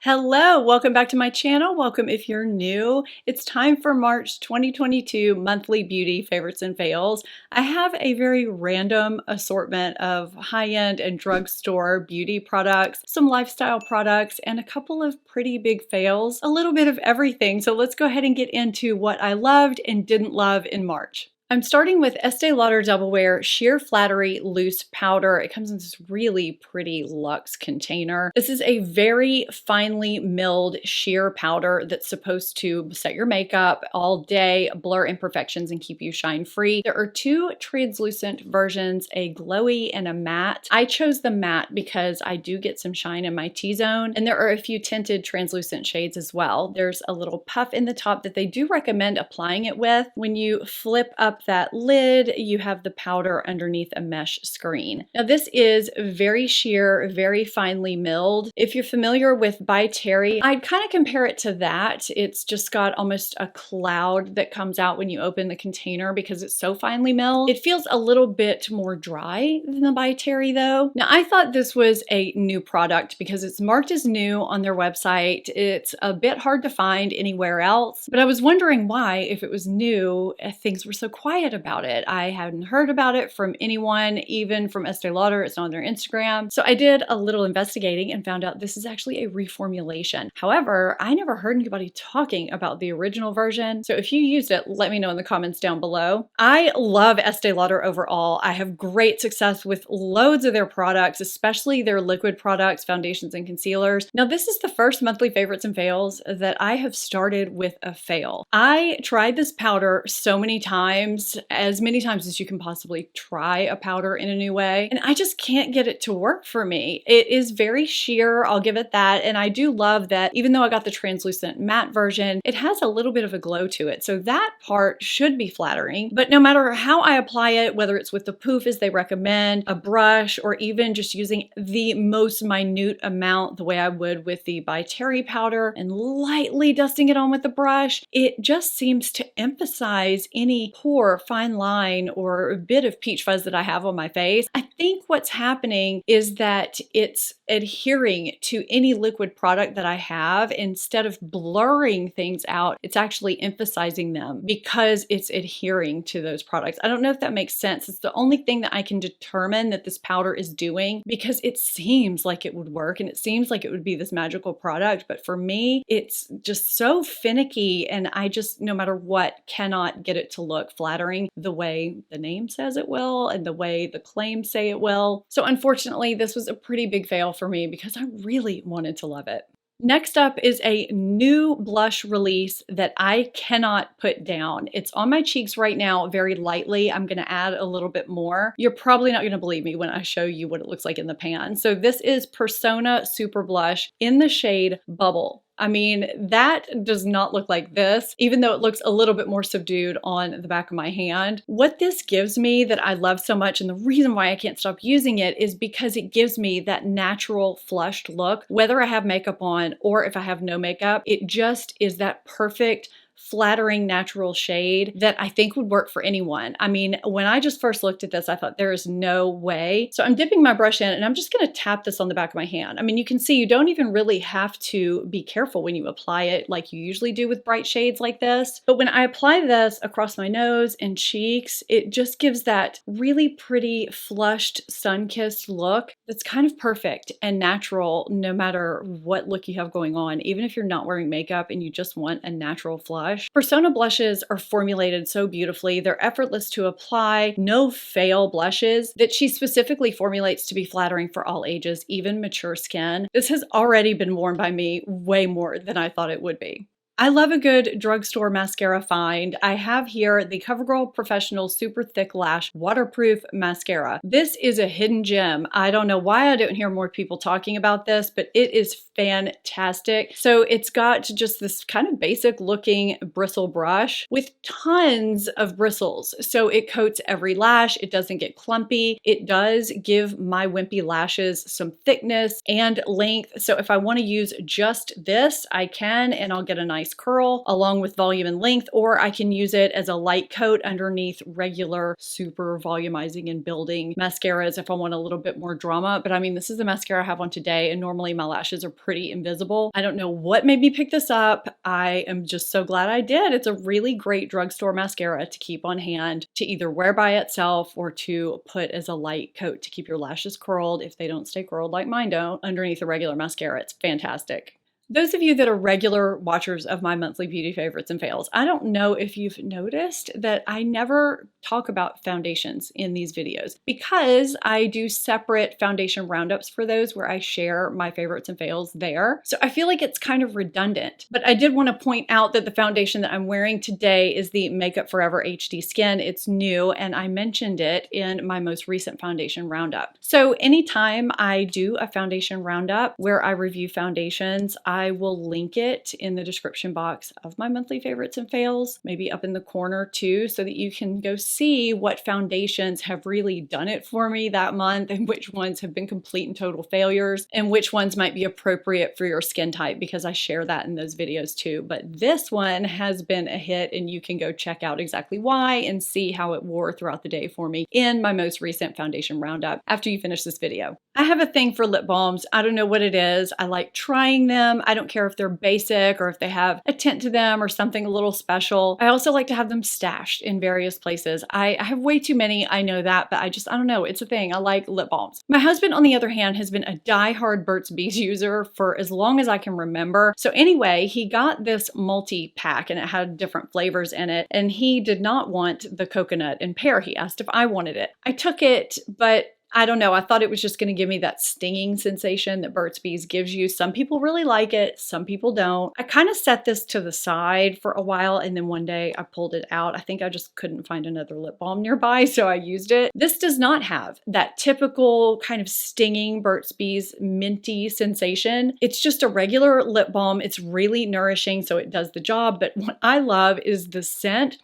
Hello, welcome back to my channel. Welcome if you're new. It's time for March 2022 monthly beauty favorites and fails. I have a very random assortment of high-end and drugstore beauty products, some lifestyle products, and a couple of pretty big fails, a little bit of everything. So let's go ahead and get into what I loved and didn't love in March. I'm starting with Estee Lauder Double Wear Sheer Flattery Loose Powder. It comes in this really pretty luxe container. This is a very finely milled sheer powder that's supposed to set your makeup all day, blur imperfections, and keep you shine free. There are two translucent versions, a glowy and a matte. I chose the matte because I do get some shine in my T-zone, and there are a few tinted translucent shades as well. There's a little puff in the top that they do recommend applying it with. When you flip up that lid, you have the powder underneath a mesh screen. Now this is very sheer, very finely milled. If you're familiar with By Terry, I'd kind of compare it to that. It's just got almost a cloud that comes out when you open the container because it's so finely milled. It feels a little bit more dry than the By Terry though. Now I thought this was a new product because it's marked as new on their website. It's a bit hard to find anywhere else, but I was wondering why, if it was new, things were so quiet about it. I hadn't heard about it from anyone, even from Estee Lauder. It's not on their Instagram. So I did a little investigating and found out this is actually a reformulation. However, I never heard anybody talking about the original version. So if you used it, let me know in the comments down below. I love Estee Lauder overall. I have great success with loads of their products, especially their liquid products, foundations, and concealers. Now, this is the first monthly favorites and fails that I have started with a fail. I tried this powder so many times, as many times as you can possibly try a powder in a new way, and I just can't get it to work for me. It is very sheer, I'll give it that, and I do love that even though I got the translucent matte version, it has a little bit of a glow to it, so that part should be flattering. But no matter how I apply it, whether it's with the poof as they recommend, a brush, or even just using the most minute amount the way I would with the By Terry powder and lightly dusting it on with the brush, it just seems to emphasize any pore, fine line, or a bit of peach fuzz that I have on my face. I think what's happening is that it's adhering to any liquid product that I have. Instead of blurring things out, it's actually emphasizing them because it's adhering to those products. I don't know if that makes sense. It's the only thing that I can determine that this powder is doing because it seems like it would work and it seems like it would be this magical product. But for me, it's just so finicky, and I just, no matter what, cannot get it to look flattering the way the name says it will and the way the claims say it will. So unfortunately, this was a pretty big fail for me because I really wanted to love it. Next up is a new blush release that I cannot put down. It's on my cheeks right now very lightly. I'm going to add a little bit more. You're probably not going to believe me when I show you what it looks like in the pan. So this is Persona Super Blush in the shade Bubble. I mean, that does not look like this, even though it looks a little bit more subdued on the back of my hand. What this gives me that I love so much, and the reason why I can't stop using it, is because it gives me that natural flushed look, whether I have makeup on or if I have no makeup. It just is that perfect flattering natural shade that I think would work for anyone. I mean, when I just first looked at this, I thought there is no way. So I'm dipping my brush in and I'm just going to tap this on the back of my hand. I mean, you can see you don't even really have to be careful when you apply it like you usually do with bright shades like this. But when I apply this across my nose and cheeks, it just gives that really pretty flushed sun-kissed look that's kind of perfect and natural no matter what look you have going on, even if you're not wearing makeup and you just want a natural flush. Persona blushes are formulated so beautifully. They're effortless to apply, no fail blushes that she specifically formulates to be flattering for all ages, even mature skin. This has already been worn by me way more than I thought it would be. I love a good drugstore mascara find. I have here the Covergirl Professional Super Thick Lash Waterproof Mascara. This is a hidden gem. I don't know why I don't hear more people talking about this, but it is fantastic. So it's got just this kind of basic looking bristle brush with tons of bristles. So it coats every lash. It doesn't get clumpy. It does give my wimpy lashes some thickness and length. So if I want to use just this, I can, and I'll get a nice nice curl along with volume and length, or I can use it as a light coat underneath regular super volumizing and building mascaras if I want a little bit more drama. But I mean, this is the mascara I have on today, and normally my lashes are pretty invisible. I don't know what made me pick this up. I am just so glad I did. It's a really great drugstore mascara to keep on hand, to either wear by itself or to put as a light coat to keep your lashes curled if they don't stay curled like mine don't underneath a regular mascara. It's fantastic. Those of you that are regular watchers of my monthly beauty favorites and fails, I don't know if you've noticed that I never talk about foundations in these videos because I do separate foundation roundups for those where I share my favorites and fails there. So I feel like it's kind of redundant, but I did want to point out that the foundation that I'm wearing today is the Makeup Forever HD Skin. It's new and I mentioned it in my most recent foundation roundup. So anytime I do a foundation roundup where I review foundations, I will link it in the description box of my monthly favorites and fails, maybe up in the corner too, so that you can go see what foundations have really done it for me that month and which ones have been complete and total failures and which ones might be appropriate for your skin type, because I share that in those videos too. But this one has been a hit and you can go check out exactly why and see how it wore throughout the day for me in my most recent foundation roundup after you finish this video. I have a thing for lip balms. I don't know what it is. I like trying them. I don't care if they're basic or if they have a tint to them or something a little special. I also like to have them stashed in various places. I have way too many, I know that, but I don't know. It's a thing. I like lip balms. My husband, on the other hand, has been a diehard Burt's Bees user for as long as I can remember. So anyway, he got this multi-pack and it had different flavors in it, and he did not want the coconut and pear. He asked if I wanted it. I took it, but I don't know. I thought it was just going to give me that stinging sensation that Burt's Bees gives you. Some people really like it. Some people don't. I kind of set this to the side for a while, and then one day I pulled it out. I think I just couldn't find another lip balm nearby, so I used it. This does not have that typical kind of stinging Burt's Bees minty sensation. It's just a regular lip balm. It's really nourishing, so it does the job. But what I love is the scent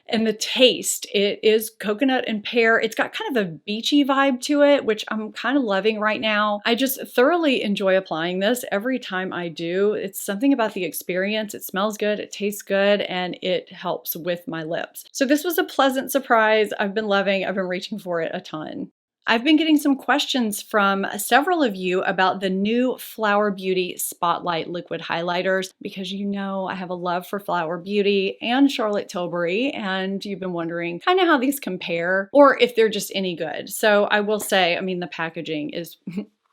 and the taste. It is coconut and pear. It's got kind of a beachy vibe to it, which I'm kind of loving right now. I just thoroughly enjoy applying this every time I do. It's something about the experience. It smells good, it tastes good, and it helps with my lips. So this was a pleasant surprise. I've been loving, I've been reaching for it a ton. I've been getting some questions from several of you about the new Flower Beauty Spotlight Liquid Highlighters, because you know I have a love for Flower Beauty and Charlotte Tilbury, and you've been wondering kind of how these compare or if they're just any good. So I will say, I mean, the packaging is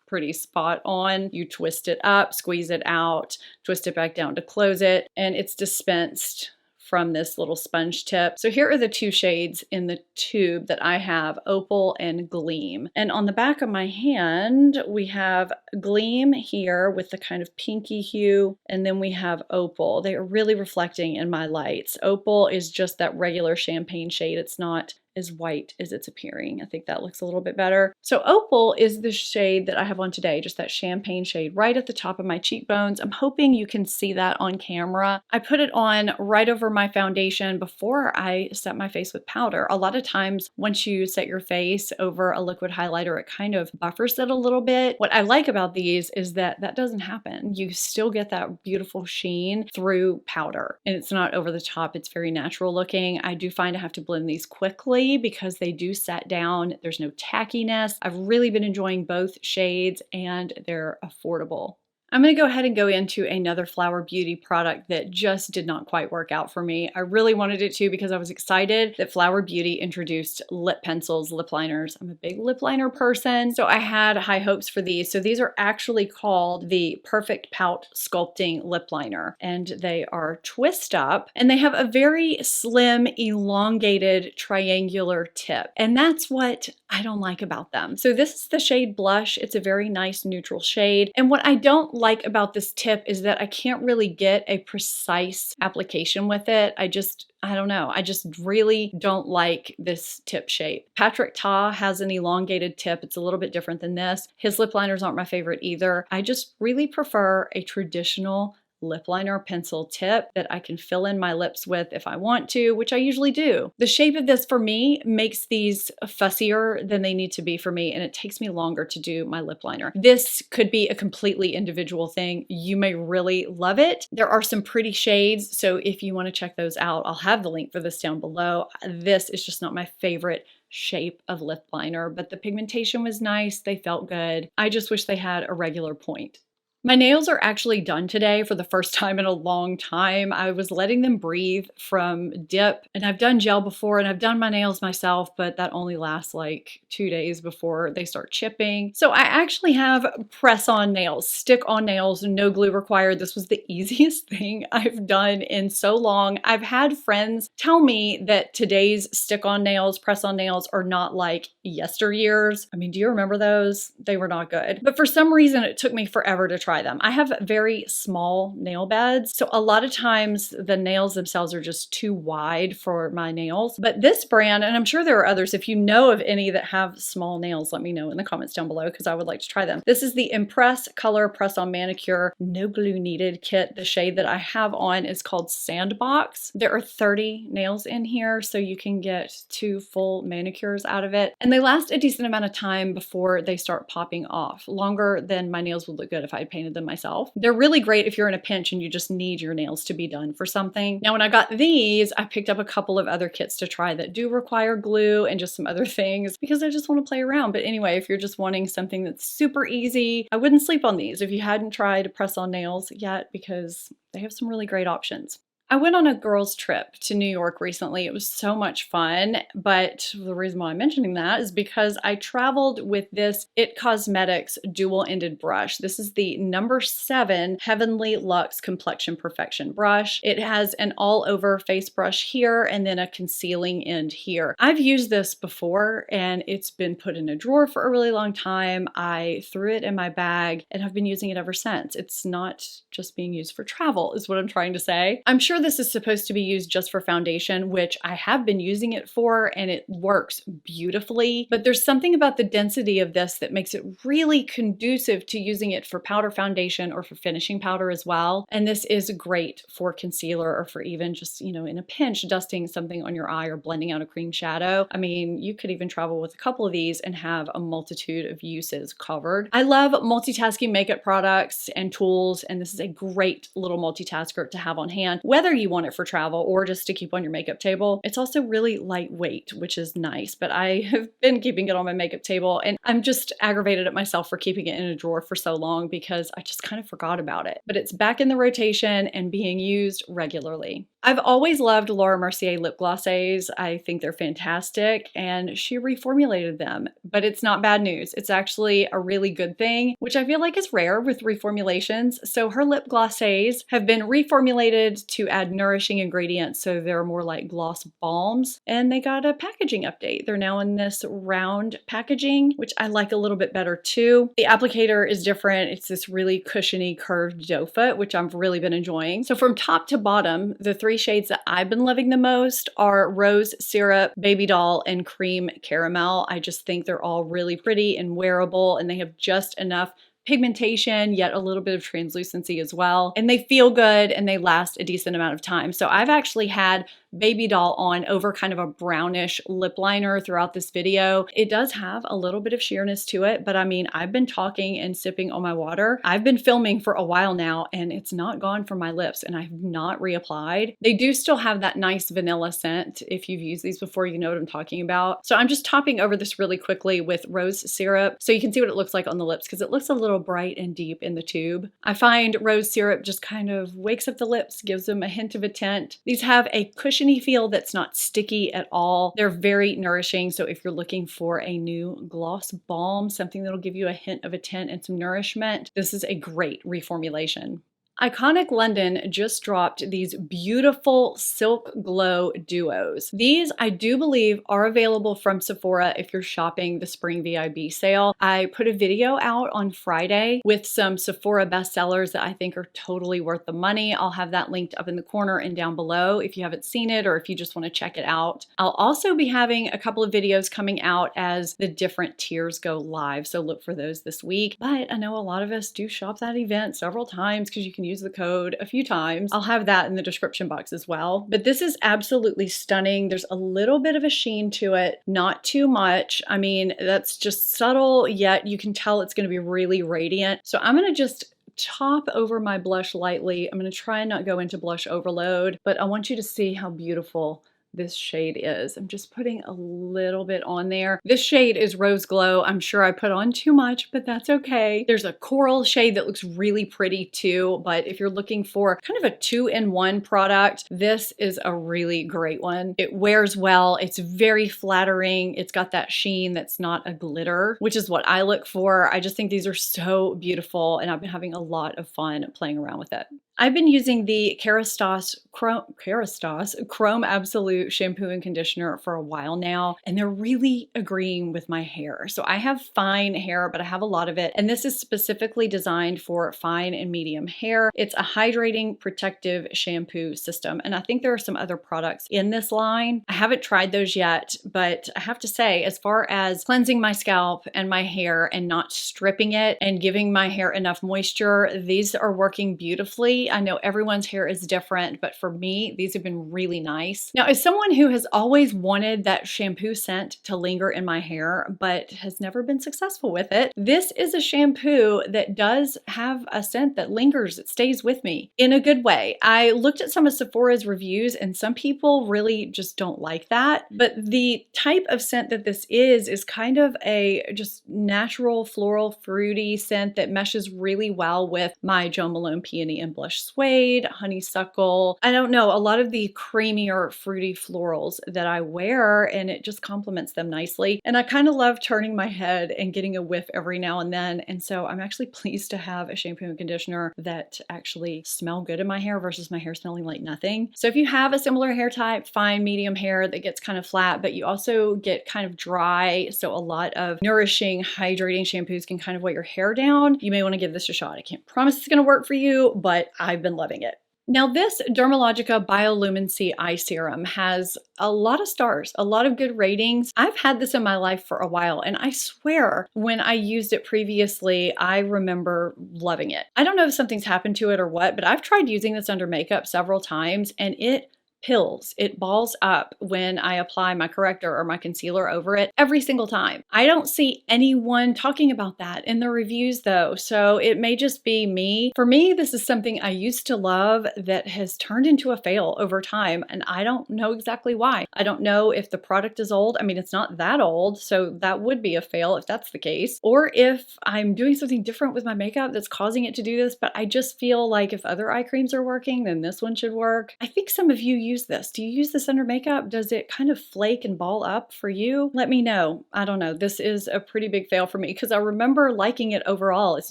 pretty spot on. You twist it up, squeeze it out, twist it back down to close it, and it's dispensed from this little sponge tip. So here are the two shades in the tube that I have, Opal and Gleam. And on the back of my hand, we have Gleam here with the kind of pinky hue, and then we have Opal. They are really reflecting in my lights. Opal is just that regular champagne shade. It's not as white as it's appearing. I think that looks a little bit better. So Opal is the shade that I have on today, just that champagne shade right at the top of my cheekbones. I'm hoping you can see that on camera. I put it on right over my foundation before I set my face with powder. A lot of times once you set your face over a liquid highlighter, it kind of buffers it a little bit. What I like about these is that that doesn't happen. You still get that beautiful sheen through powder, and it's not over the top. It's very natural looking. I do find I have to blend these quickly because they do set down. There's no tackiness. I've really been enjoying both shades and they're affordable. I'm going to go ahead and go into another Flower Beauty product that just did not quite work out for me. I really wanted it to because I was excited that Flower Beauty introduced lip pencils, lip liners. I'm a big lip liner person, so I had high hopes for these. So these are actually called the Perfect Pout Sculpting Lip Liner, and they are twist up, and they have a very slim, elongated, triangular tip, and that's what I don't like about them. So this is the shade Blush. It's a very nice neutral shade, and what I don't like about this tip is that I can't really get a precise application with it. I don't know. I just really don't like this tip shape. Patrick Ta has an elongated tip. It's a little bit different than this. His lip liners aren't my favorite either. I just really prefer a traditional lip liner pencil tip that I can fill in my lips with if I want to, which I usually do. The shape of this for me makes these fussier than they need to be for me, and it takes me longer to do my lip liner. This could be a completely individual thing. You may really love it. There are some pretty shades, so if you want to check those out, I'll have the link for this down below. This is just not my favorite shape of lip liner, but the pigmentation was nice. They felt good. I just wish they had a regular point. My nails are actually done today for the first time in a long time. I was letting them breathe from dip, and I've done gel before, and I've done my nails myself, but that only lasts like 2 days before they start chipping. So I actually have press-on nails, stick-on nails, no glue required. This was the easiest thing I've done in so long. I've had friends tell me that today's stick-on nails, press-on nails are not like yesteryears. I mean, do you remember those? They were not good. But for some reason, it took me forever to try them. I have very small nail beds, so a lot of times the nails themselves are just too wide for my nails. But this brand, and I'm sure there are others, if you know of any that have small nails, let me know in the comments down below because I would like to try them. This is the Impress Color Press-On Manicure No Glue Needed kit. The shade that I have on is called Sandbox. There are 30 nails in here, so you can get 2 full manicures out of it. And they last a decent amount of time before they start popping off. Longer than my nails would look good if I had painted them myself. They're really great if you're in a pinch and you just need your nails to be done for something. Now, when I got these, I picked up a couple of other kits to try that do require glue and just some other things because I just want to play around. But anyway, if you're just wanting something that's super easy, I wouldn't sleep on these if you hadn't tried press-on nails yet because they have some really great options. I went on a girls' trip to New York recently. It was so much fun, but the reason why I'm mentioning that is because I traveled with this IT Cosmetics dual-ended brush. This is the number 7 Heavenly Luxe Complexion Perfection brush. It has an all-over face brush here and then a concealing end here. I've used this before and it's been put in a drawer for a really long time. I threw it in my bag and have been using it ever since. It's not just being used for travel is what I'm trying to say. I'm sure this is supposed to be used just for foundation, which I have been using it for, and it works beautifully. But there's something about the density of this that makes it really conducive to using it for powder foundation or for finishing powder as well. And this is great for concealer or for even just, you know, in a pinch, dusting something on your eye or blending out a cream shadow. I mean, you could even travel with a couple of these and have a multitude of uses covered. I love multitasking makeup products and tools, and this is a great little multitasker to have on hand, whether you want it for travel or just to keep on your makeup table. It's also really lightweight, which is nice, but I have been keeping it on my makeup table and I'm just aggravated at myself for keeping it in a drawer for so long because I just kind of forgot about it. But it's back in the rotation and being used regularly. I've always loved Laura Mercier lip glosses. I think they're fantastic, and she reformulated them, but it's not bad news. It's actually a really good thing, which I feel like is rare with reformulations. So her lip glosses have been reformulated to add nourishing ingredients, so they're more like gloss balms, and they got a packaging update. They're now in this round packaging, which I like a little bit better too. The applicator is different. It's this really cushiony curved doe foot, which I've really been enjoying. So from top to bottom, the 3 shades that I've been loving the most are Rose Syrup, Baby Doll, and Cream Caramel. I just think they're all really pretty and wearable, and they have just enough pigmentation, yet a little bit of translucency as well. And they feel good and they last a decent amount of time. So I've actually had Baby Doll on over kind of a brownish lip liner throughout this video. It does have a little bit of sheerness to it, but I mean, I've been talking and sipping on my water. I've been filming for a while now and it's not gone from my lips and I have not reapplied. They do still have that nice vanilla scent. If you've used these before, you know what I'm talking about. So I'm just topping over this really quickly with Rose Syrup so you can see what it looks like on the lips because it looks a little bright and deep in the tube. I find Rose Syrup just kind of wakes up the lips, gives them a hint of a tint. These have a cushiony feel that's not sticky at all. They're very nourishing. So if you're looking for a new gloss balm, something that'll give you a hint of a tint and some nourishment, this is a great reformulation. Iconic London just dropped these beautiful Silk Glow duos. These, I do believe, are available from Sephora if you're shopping the Spring VIB sale. I put a video out on Friday with some Sephora bestsellers that I think are totally worth the money. I'll have that linked up in the corner and down below if you haven't seen it or if you just want to check it out. I'll also be having a couple of videos coming out as the different tiers go live, so look for those this week. But I know a lot of us do shop that event several times because you can use the code a few times. I'll have that in the description box as well. But this is absolutely stunning. There's a little bit of a sheen to it, not too much. I mean, that's just subtle, yet you can tell it's going to be really radiant. So I'm going to just top over my blush lightly. I'm going to try and not go into blush overload, but I want you to see how beautiful this shade is. I'm just putting a little bit on there. This shade is Rose Glow. I'm sure I put on too much, but that's okay. There's a coral shade that looks really pretty too, but if you're looking for kind of a 2-in-1 product, this is a really great one. It wears well. It's very flattering. It's got that sheen that's not a glitter, which is what I look for. I just think these are so beautiful, and I've been having a lot of fun playing around with it. I've been using the Kerastase Chrome Absolute shampoo and conditioner for a while now, and they're really agreeing with my hair. So I have fine hair, but I have a lot of it, and this is specifically designed for fine and medium hair. It's a hydrating protective shampoo system, and I think there are some other products in this line. I haven't tried those yet, but I have to say, as far as cleansing my scalp and my hair and not stripping it and giving my hair enough moisture, these are working beautifully. I know everyone's hair is different, but for me, these have been really nice. Now, as someone who has always wanted that shampoo scent to linger in my hair, but has never been successful with it, this is a shampoo that does have a scent that lingers. It stays with me in a good way. I looked at some of Sephora's reviews, and some people really just don't like that. But the type of scent that this is kind of a just natural floral fruity scent that meshes really well with my Jo Malone Peony and Blush Suede, Honeysuckle. I don't know, a lot of the creamier fruity florals that I wear, and it just complements them nicely. And I kind of love turning my head and getting a whiff every now and then. And so I'm actually pleased to have a shampoo and conditioner that actually smell good in my hair versus my hair smelling like nothing. So if you have a similar hair type, fine, medium hair that gets kind of flat, but you also get kind of dry, so a lot of nourishing, hydrating shampoos can kind of weigh your hair down, you may want to give this a shot. I can't promise it's going to work for you, but I've been loving it. Now, this Dermalogica Bioluminc Eye Serum has a lot of stars, a lot of good ratings. I've had this in my life for a while, and I swear when I used it previously, I remember loving it. I don't know if something's happened to it or what, but I've tried using this under makeup several times, and it pills. It balls up when I apply my corrector or my concealer over it every single time. I don't see anyone talking about that in the reviews though, so it may just be me. For me, this is something I used to love that has turned into a fail over time, and I don't know exactly why. I don't know if the product is old. I mean, it's not that old, so that would be a fail if that's the case, or if I'm doing something different with my makeup that's causing it to do this, but I just feel like if other eye creams are working, then this one should work. I think some of you use this. Do you use this under makeup? Does it kind of flake and ball up for you? Let me know. I don't know. This is a pretty big fail for me because I remember liking it overall. It's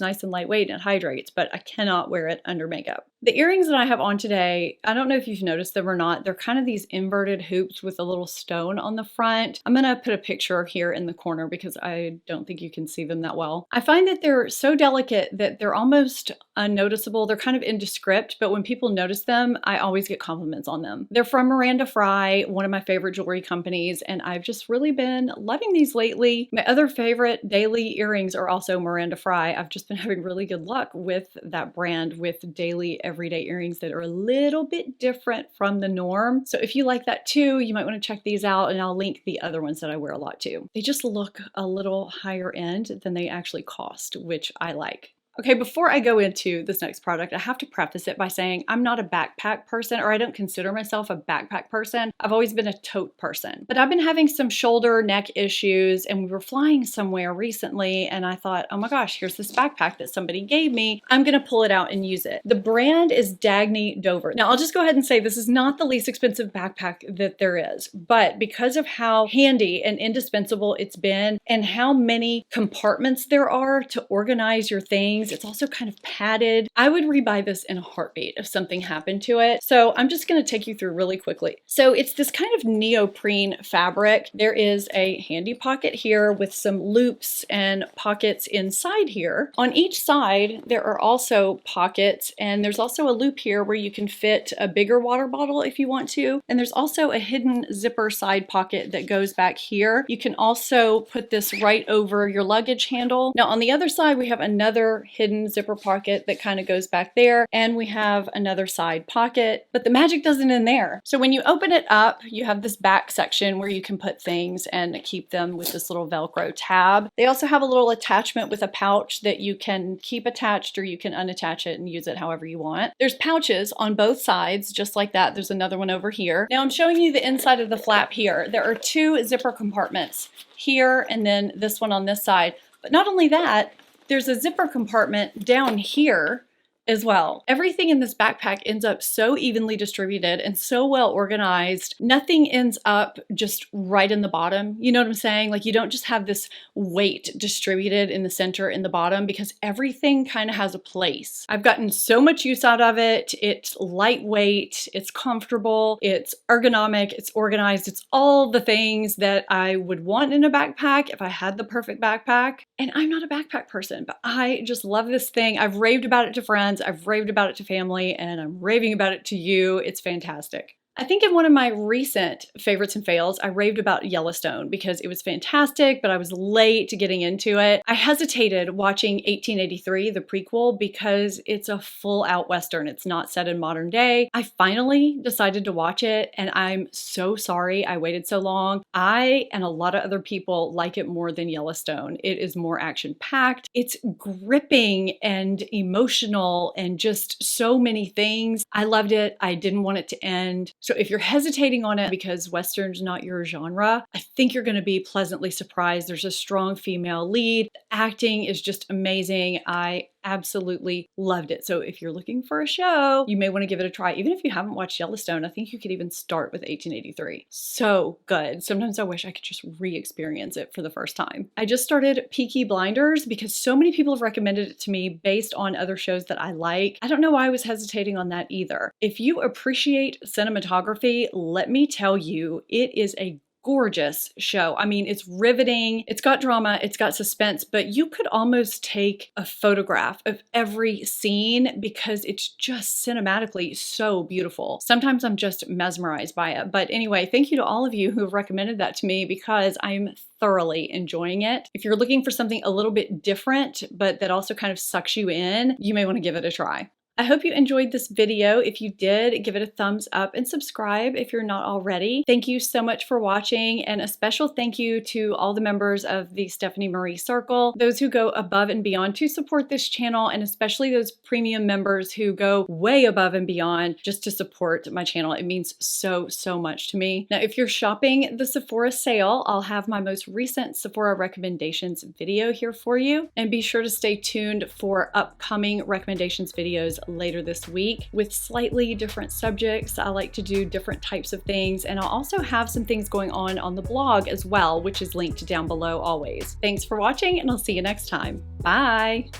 nice and lightweight and it hydrates, but I cannot wear it under makeup. The earrings that I have on today, I don't know if you've noticed them or not. They're kind of these inverted hoops with a little stone on the front. I'm going to put a picture here in the corner because I don't think you can see them that well. I find that they're so delicate that they're almost unnoticeable. They're kind of indescript, but when people notice them, I always get compliments on them. They're from Miranda Fry, one of my favorite jewelry companies, and I've just really been loving these lately. My other favorite daily earrings are also Miranda Fry. I've just been having really good luck with that brand with daily everyday earrings that are a little bit different from the norm. So if you like that too, you might want to check these out, and I'll link the other ones that I wear a lot too. They just look a little higher end than they actually cost, which I like. Okay, before I go into this next product, I have to preface it by saying I'm not a backpack person, or I don't consider myself a backpack person. I've always been a tote person. But I've been having some shoulder, neck issues, and we were flying somewhere recently, and I thought, oh my gosh, here's this backpack that somebody gave me. I'm gonna pull it out and use it. The brand is Dagny Dover. Now, I'll just go ahead and say this is not the least expensive backpack that there is, but because of how handy and indispensable it's been and how many compartments there are to organize your things, it's also kind of padded. I would rebuy this in a heartbeat if something happened to it. So I'm just going to take you through really quickly. So it's this kind of neoprene fabric. There is a handy pocket here with some loops and pockets inside here. On each side, there are also pockets, and there's also a loop here where you can fit a bigger water bottle if you want to. And there's also a hidden zipper side pocket that goes back here. You can also put this right over your luggage handle. Now on the other side, we have another hidden zipper pocket that kind of goes back there. And we have another side pocket, but the magic doesn't end there. So when you open it up, you have this back section where you can put things and keep them with this little Velcro tab. They also have a little attachment with a pouch that you can keep attached, or you can unattach it and use it however you want. There's pouches on both sides, just like that. There's another one over here. Now I'm showing you the inside of the flap here. There are two zipper compartments here and then this one on this side. But not only that, there's a zipper compartment down here as well. Everything in this backpack ends up so evenly distributed and so well organized. Nothing ends up just right in the bottom. You know what I'm saying? Like, you don't just have this weight distributed in the center in the bottom, because everything kind of has a place. I've gotten so much use out of it. It's lightweight, it's comfortable, it's ergonomic, it's organized, it's all the things that I would want in a backpack if I had the perfect backpack. And I'm not a backpack person, but I just love this thing. I've raved about it to friends, I've raved about it to family, and I'm raving about it to you. It's fantastic. I think in one of my recent favorites and fails, I raved about Yellowstone because it was fantastic, but I was late to getting into it. I hesitated watching 1883, the prequel, because it's a full-out Western. It's not set in modern day. I finally decided to watch it, and I'm so sorry I waited so long. I and a lot of other people like it more than Yellowstone. It is more action-packed. It's gripping and emotional and just so many things. I loved it. I didn't want it to end. So if you're hesitating on it because Western's not your genre, I think you're going to be pleasantly surprised. There's a strong female lead. The acting is just amazing. I absolutely loved it. So if you're looking for a show, you may want to give it a try. Even if you haven't watched Yellowstone, I think you could even start with 1883. So good. Sometimes I wish I could just re-experience it for the first time. I just started Peaky Blinders because so many people have recommended it to me based on other shows that I like. I don't know why I was hesitating on that either. If you appreciate cinematography, let me tell you, it is a gorgeous show. I mean, it's riveting, it's got drama, it's got suspense, but you could almost take a photograph of every scene because it's just cinematically so beautiful. Sometimes I'm just mesmerized by it. But anyway, thank you to all of you who have recommended that to me because I'm thoroughly enjoying it. If you're looking for something a little bit different, but that also kind of sucks you in, you may want to give it a try. I hope you enjoyed this video. If you did, give it a thumbs up and subscribe if you're not already. Thank you so much for watching, and a special thank you to all the members of the Stephanie Marie Circle, those who go above and beyond to support this channel, and especially those premium members who go way above and beyond just to support my channel. It means so, so much to me. Now, if you're shopping the Sephora sale, I'll have my most recent Sephora recommendations video here for you, and be sure to stay tuned for upcoming recommendations videos later this week with slightly different subjects. I like to do different types of things, and I'll also have some things going on the blog as well, which is linked down below always. Thanks for watching, and I'll see you next time. Bye!